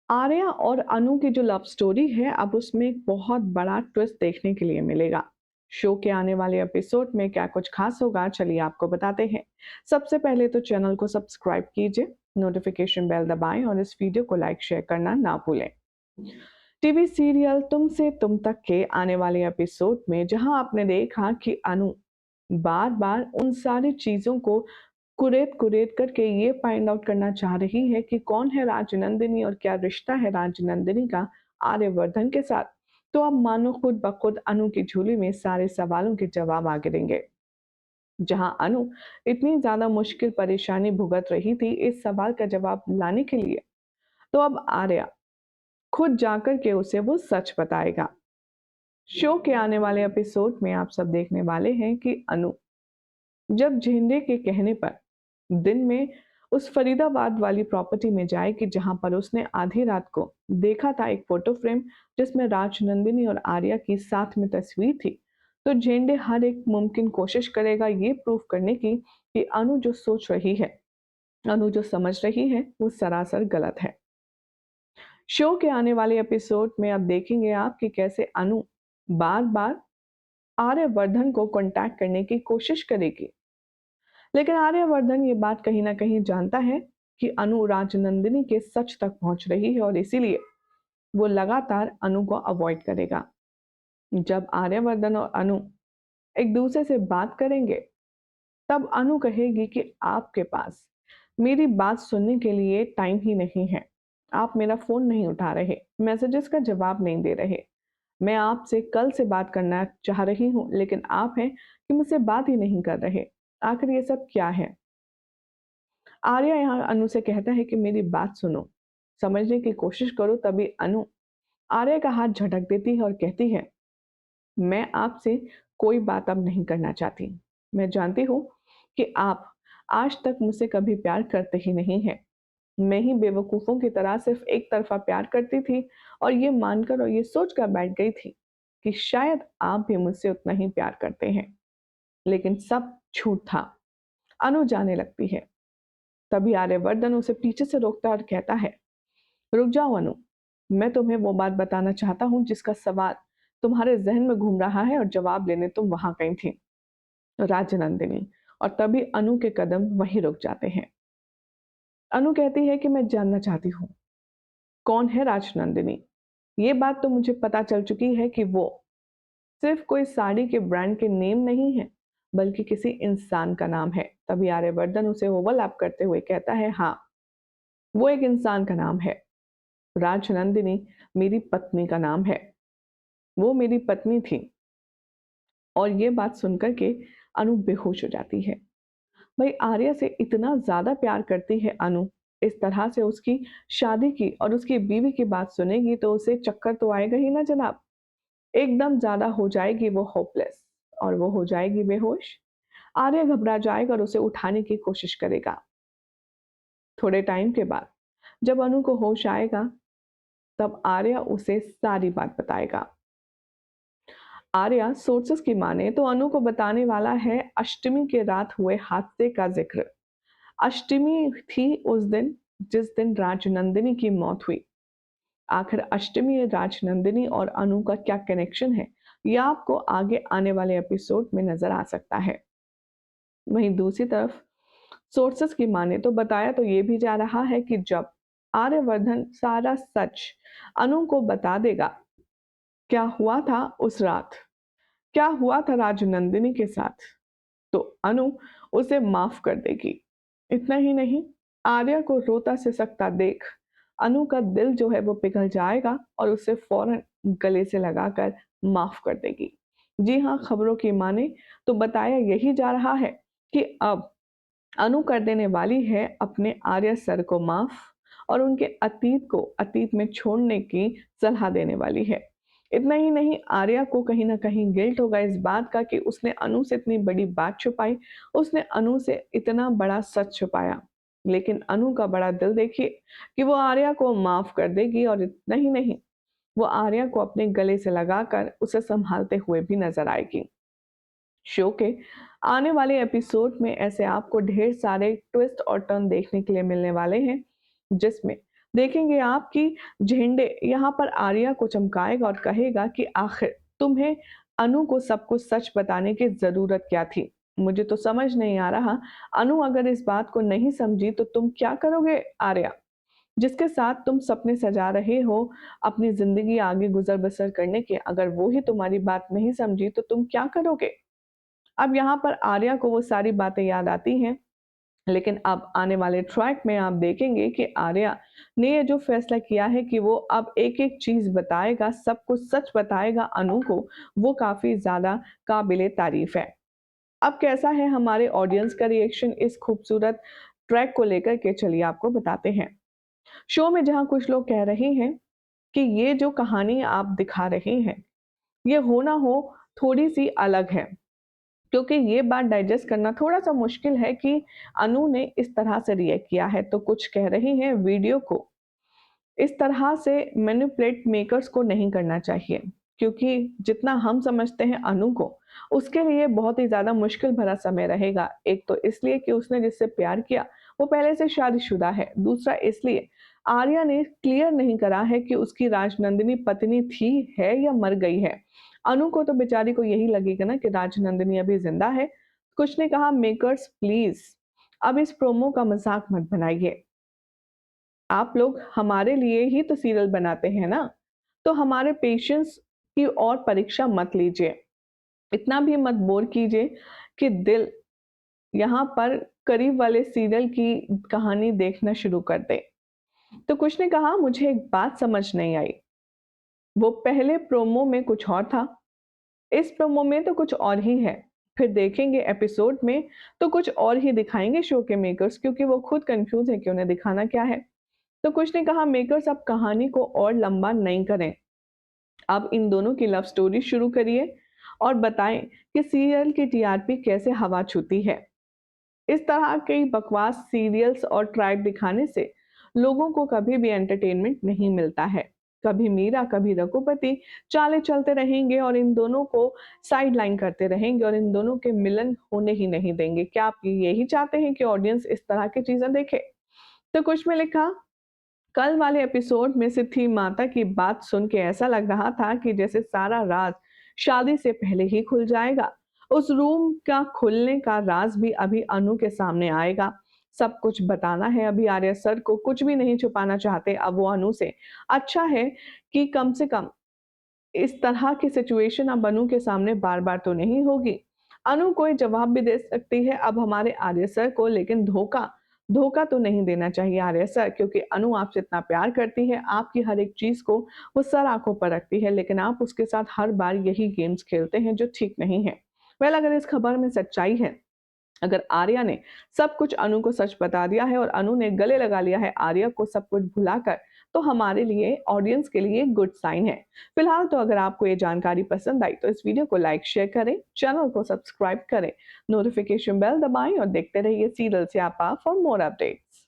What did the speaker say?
आर्या और अनु की जो लव स्टोरी है, अब उसमें एक बहुत बड़ा ट्विस्ट देखने के लिए मिलेगा। शो के आने वाले एपिसोड में क्या कुछ खास होगा, चलिए आपको बताते हैं। सबसे पहले तो चैनल को सब्सक्राइब कीजिए, नोटिफिकेशन बेल दबाएं और इस वीडियो को लाइक शेयर करना ना भूलें। टीवी सीरियल तुमसे तुम तक के आने वाले एपिसोड में जहां आपने देखा कि अनु बार बार उन सारी चीजों को कुरेद कुरेद करके ये फाइंड आउट करना चाह रही है कि कौन है राजनंदिनी और क्या रिश्ता है राजनंदिनी का आर्यवर्धन के साथ। तो अब मानो खुद ब खुद अनु की झोली में सारे सवालों के जवाब आ गिरेंगे। जहां अनु इतनी ज्यादा मुश्किल परेशानी भुगत रही थी इस सवाल का जवाब लाने के लिए, तो अब आर्या खुद जाकर के उसे वो सच बताएगा। शो के आने वाले एपिसोड में आप सब देखने वाले हैं कि अनु जब झेंडे के कहने पर दिन में उस फरीदाबाद वाली प्रॉपर्टी में जाएगी जहां पर उसने आधी रात को देखा था एक फोटो फ्रेम जिसमें राजनंदिनी और आर्या की साथ में तस्वीर थी। तो झेंडे हर एक मुमकिन कोशिश करेगा ये प्रूव करने की कि अनु जो सोच रही है, अनु जो समझ रही है, वो सरासर गलत है। शो के आने वाले एपिसोड में अब देखेंगे आप कि कैसे अनु बार बार आर्यवर्धन को कांटेक्ट करने की कोशिश करेगी, लेकिन आर्यवर्धन ये बात कहीं ना कहीं जानता है कि अनु राजनंदिनी के सच तक पहुंच रही है और इसीलिए वो लगातार अनु को अवॉइड करेगा। जब आर्यवर्धन और अनु एक दूसरे से बात करेंगे, तब अनु कहेगी कि आपके पास मेरी बात सुनने के लिए टाइम ही नहीं है। आप मेरा फोन नहीं उठा रहे, मैसेजेस का जवाब नहीं दे रहे। मैं आपसे कल से बात करना चाह रही हूँ, लेकिन आप हैं कि मुझसे बात ही नहीं कर रहे। आखिर ये सब क्या है? आर्या यहाँ अनु से कहता है कि मेरी बात सुनो, समझने की कोशिश करो। तभी अनु आर्या का हाथ झटक देती है और कहती है, मैं आपसे कोई बात अब नहीं करना चाहती। मैं जानती हूँ कि आप आज तक मुझसे कभी प्यार करते ही नहीं हैं। मैं ही बेवकूफों की तरह सिर्फ एक तरफा प्यार करती थी और ये मानकर और ये सोचकर बैठ गई थी कि शायद आप भी मुझसे उतना ही प्यार करते हैं, लेकिन सब झूठ था। अनु जाने लगती है। तभी आर्यवर्धन उसे पीछे से रोकता और कहता है, रुक जाओ अनु, मैं तुम्हें वो बात बताना चाहता हूँ जिसका सवाल तुम्हारे जहन में घूम रहा है और जवाब लेने तुम वहां गई थी, राजनंदिनी। और तभी अनु के कदम वहीं रुक जाते हैं। अनु कहती है कि मैं जानना चाहती हूँ कौन है राजनंदिनी। ये बात तो मुझे पता चल चुकी है कि वो सिर्फ कोई साड़ी के ब्रांड के नेम नहीं है, बल्कि किसी इंसान का नाम है। तभी आर्यवर्धन उसे ओवरलैप करते हुए कहता है, हाँ, वो एक इंसान का नाम है। राजनंदिनी मेरी पत्नी का नाम है, वो मेरी पत्नी थी। और ये बात सुनकर के अनु बेहोश हो जाती है। भाई आर्या से इतना ज्यादा प्यार करती है अनु, इस तरह से उसकी शादी की और उसकी बीवी की बात सुनेगी तो उसे चक्कर तो आएगा ही ना जनाब। एकदम ज्यादा हो जाएगी वो होपलेस और वो हो जाएगी बेहोश। आर्या घबरा जाएगा और उसे उठाने की कोशिश करेगा। थोड़े टाइम के बाद जब अनु को होश आएगा, तब आर्या उसे सारी बात बताएगा। आर्या सोर्सेस की माने तो अनु को बताने वाला है अष्टमी के रात हुए हादसे का जिक्र। अष्टमी थी उस दिन जिस दिन राजनंदिनी की मौत हुई। आखिर अष्टमी, राजनंदिनी और अनु का क्या कनेक्शन है, यह आपको आगे आने वाले एपिसोड में नजर आ सकता है। वहीं दूसरी तरफ सोर्सेस की माने तो बताया तो ये भी जा रहा है कि जब आर्यवर्धन सारा सच अनु को बता देगा, क्या हुआ था उस रात, क्या हुआ था राजनंदिनी के साथ, तो अनु उसे माफ कर देगी। इतना ही नहीं, आर्या को रोता सिसकता देख अनु का दिल जो है वो पिघल जाएगा और उसे फौरन गले से लगाकर माफ कर देगी। जी हाँ, खबरों की माने तो बताया यही जा रहा है कि अब अनु कर देने वाली है अपने आर्या सर को माफ और उनके अतीत को अतीत में छोड़ने की सलाह देने वाली है। इतना ही नहीं, आर्या को कहीं ना कहीं गिल्ट होगा इस बात का कि उसने अनु से इतनी बड़ी बात छुपाई, उसने अनु से इतना बड़ा सच छुपाया। लेकिन अनु का बड़ा दिल देखिए कि वो आर्या को माफ कर देगी और इतना ही नहीं, वो आर्या को अपने गले से लगाकर उसे संभालते हुए भी नजर आएगी। शो के आने वाले एपिसोड में ऐसे आपको ढेर सारे ट्विस्ट और टर्न देखने के लिए मिलने वाले हैं, जिसमें देखेंगे आप कि झेंडे यहाँ पर आर्या को चमकाएगा और कहेगा कि आखिर तुम्हें अनु को सब कुछ सच बताने की ज़रूरत क्या थी? मुझे तो समझ नहीं आ रहा, अनु अगर इस बात को नहीं समझी तो तुम क्या करोगे आर्या? जिसके साथ तुम सपने सजा रहे हो अपनी ज़िंदगी आगे गुज़र-बसर करने के, अगर वो ही तुम्हारी बात नहीं समझी तो तुम क्या करोगे? अब यहाँ पर आर्या को वो सारी बातें याद आती हैं, लेकिन अब आने वाले ट्रैक में आप देखेंगे कि आर्या ने ये जो फैसला किया है कि वो अब एक-एक चीज़ बताएगा, सब कुछ सच बताएगा अनु को, वो काफ़ी ज़्यादा काबिल-ए-तारीफ़ है। अब कैसा है हमारे ऑडियंस का रिएक्शन इस खूबसूरत ट्रैक को लेकर के, चलिए आपको बताते हैं। शो में जहाँ कुछ लोग कह रहे हैं कि ये जो कहानी आप दिखा रहे हैं, ये हो ना हो थोड़ी-सी अलग है। क्योंकि ये बात डाइजेस्ट करना थोड़ा-सा मुश्किल है कि अनु ने इस तरह से रिएक्ट किया है, तो कुछ कह रही हैं वीडियो को इस तरह से मैनिपुलेट मेकर्स को नहीं करना चाहिए, क्योंकि जितना हम समझते हैं अनु को, उसके लिए बहुत ही ज़्यादा मुश्किल भरा समय रहेगा। एक तो इसलिए कि उसने जिससे प्यार किया, वो पहले से शादीशुदा है। दूसरा इसलिए आर्या ने क्लियर नहीं करा है कि उसकी राजनंदिनी पत्नी थी, है या मर गई है। अनु को तो बेचारी को यही लगेगा ना कि राजनंदिनी अभी ज़िंदा है। कुछ ने कहा मेकर्स प्लीज़ अब इस प्रोमो का मज़ाक मत बनाइए। आप लोग हमारे लिए ही तो सीरियल बनाते हैं ना, तो हमारे पेशेंस की और परीक्षा मत लीजिए। इतना भी मत बोर कीजिए कि दिल यहाँ पर करीब वाले सीरियल की कहानी देखना शुरू कर दे। तो कुछ ने कहा मुझे एक बात समझ नहीं आई, वो पहले प्रोमो में कुछ और था, इस प्रोमो में तो कुछ और ही है। फिर देखेंगे एपिसोड में तो कुछ और ही दिखाएँगे शो के मेकर्स, क्योंकि वो खुद कन्फ्यूज़ है कि उन्हें दिखाना क्या है। तो कुछ ने कहा मेकर्स अब कहानी को और लंबा नहीं करें। आप इन दोनों की लव स्टोरी शुरू करिए और बताएं कि सीरियल की टीआरपी कैसे हवा छूती है। इस तरह के बकवास सीरियल्स और ट्राइब दिखाने से लोगों को कभी भी एंटरटेनमेंट नहीं मिलता है। कभी मीरा, कभी रघुपति चालें चलते रहेंगे और इन दोनों को साइड लाइन करते रहेंगे और इन दोनों के मिलन होने ही नहीं देंगे। क्या आप यही चाहते हैं कि ऑडियंस इस तरह की चीजें देखे? तो कुछ में लिखा कल वाले एपिसोड में सिद्धि माता की बात सुन के ऐसा लग रहा था कि जैसे सारा राज शादी से पहले ही खुल जाएगा। उस रूम का खुलने का राज भी अभी अनु के सामने आएगा। सब कुछ बताना है अभी आर्या सर को, कुछ भी नहीं छुपाना चाहते अब वो अनु से। अच्छा है कि कम से कम इस तरह की सिचुएशन अब अनु के सामने बार-बार तो नहीं होगी। अनु कोई जवाब भी दे सकती है अब हमारे आर्य सर को, लेकिन धोखा धोखा तो नहीं देना चाहिए आर्य सर, क्योंकि अनु आपसे इतना प्यार करती है, आपकी हर एक चीज़ को वो सर आँखों पर रखती है, लेकिन आप उसके साथ हर बार यही गेम्स खेलते हैं जो ठीक नहीं है। वेल अगर इस खबर में सच्चाई है, अगर आर्या ने सब कुछ अनु को सच बता दिया है और अनु ने गले लगा लिया है आर्या को सब कुछ भुलाकर, तो हमारे लिए ऑडियंस के लिए गुड साइन है। फिलहाल तो अगर आपको ये जानकारी पसंद आई तो इस वीडियो को लाइक शेयर करें, चैनल को सब्सक्राइब करें, नोटिफिकेशन बेल दबाएं और देखते रहिए सीरियल स्यापा फॉर मोर अपडेट्स।